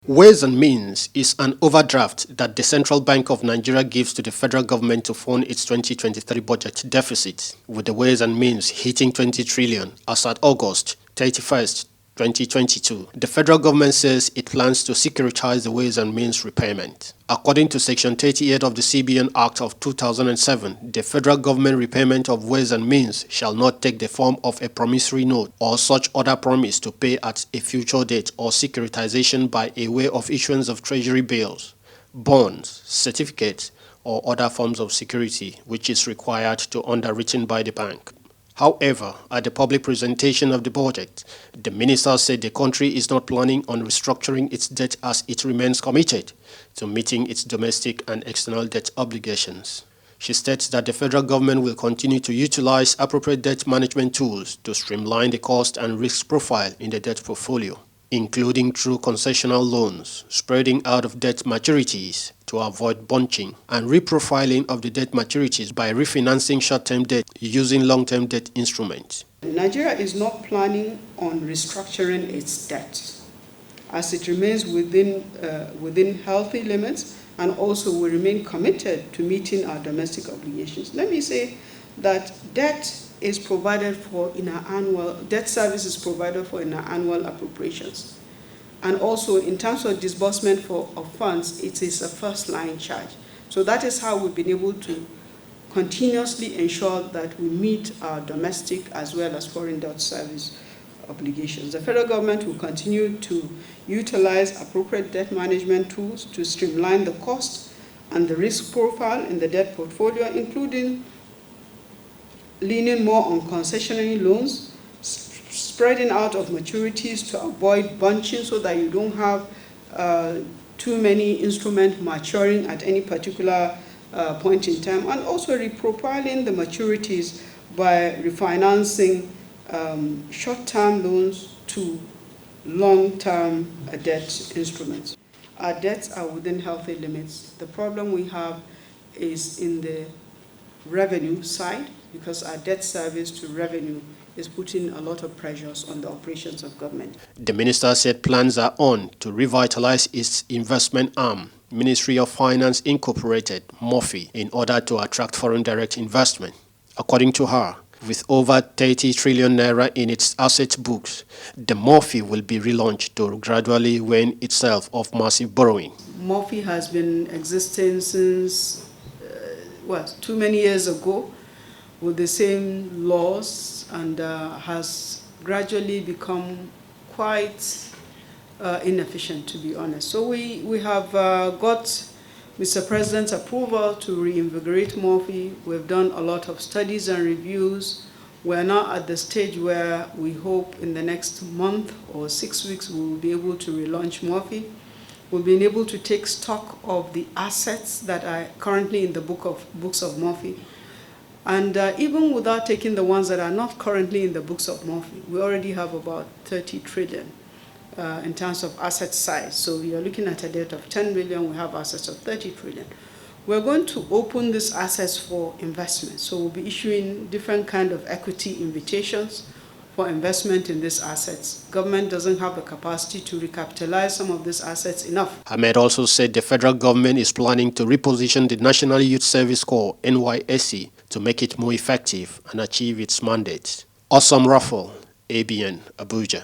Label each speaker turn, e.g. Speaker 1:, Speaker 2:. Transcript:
Speaker 1: Ways and Means is an overdraft that the Central Bank of Nigeria gives to the federal government to fund its 2023 budget deficit, with the Ways and Means hitting 20 trillion as at August 31st, 2022. The federal government says it plans to securitize the Ways and Means repayment. According to Section 38 of the CBN Act of 2007, the federal government repayment of Ways and Means shall not take the form of a promissory note or such other promise to pay at a future date or securitization by a way of issuance of treasury bills, bonds, certificates, or other forms of security which is required to underwritten by the bank. However, at the public presentation of the budget, the minister said the country is not planning on restructuring its debt as it remains committed to meeting its domestic and external debt obligations. She states that the federal government will continue to utilize appropriate debt management tools to streamline the cost and risk profile in the debt portfolio, including through concessional loans, spreading out of debt maturities to avoid bunching, and reprofiling of the debt maturities by refinancing short-term debt using long-term debt instruments.
Speaker 2: Nigeria is not planning on restructuring its debt as it remains within healthy limits, and also we remain committed to meeting our domestic obligations. Let me say that debt is provided for in our annual, debt service is provided for in our annual appropriations. And also in terms of disbursement of funds, it is a first line charge. So that is how we've been able to continuously ensure that we meet our domestic as well as foreign debt service obligations. The federal government will continue to utilize appropriate debt management tools to streamline the cost and the risk profile in the debt portfolio, including leaning more on concessionary loans, spreading out of maturities to avoid bunching so that you don't have too many instruments maturing at any particular point in time, and also reprofiling the maturities by refinancing short-term loans to long-term debt instruments. Our debts are within healthy limits. The problem we have is in the revenue side, because our debt service to revenue is putting a lot of pressures on the operations of government.
Speaker 1: The minister said plans are on to revitalize its investment arm, Ministry of Finance Incorporated, MOFI, in order to attract foreign direct investment. According to her, with over 30 trillion naira in its asset books, the MOFI will be relaunched to gradually wean itself off massive borrowing.
Speaker 2: MOFI has been existing since, too many years ago, with the same laws, and has gradually become quite inefficient, to be honest. So we have got Mr. President's approval to reinvigorate MOFI. We've done a lot of studies and reviews. We're now at the stage where we hope in the next month or 6 weeks we will be able to relaunch MOFI. We've been able to take stock of the assets that are currently in the books of MOFI. And even without taking the ones that are not currently in the books of MOFI, we already have about 30 trillion in terms of asset size. So you're looking at a debt of 10 billion, we have assets of 30 trillion. We're going to open these assets for investment. So we'll be issuing different kind of equity invitations for investment in these assets. Government doesn't have the capacity to recapitalize some of these assets enough.
Speaker 1: Ahmed also said the federal government is planning to reposition the National Youth Service Corps, NYSC, to make it more effective and achieve its mandate. Awesome Raffle, ABN, Abuja.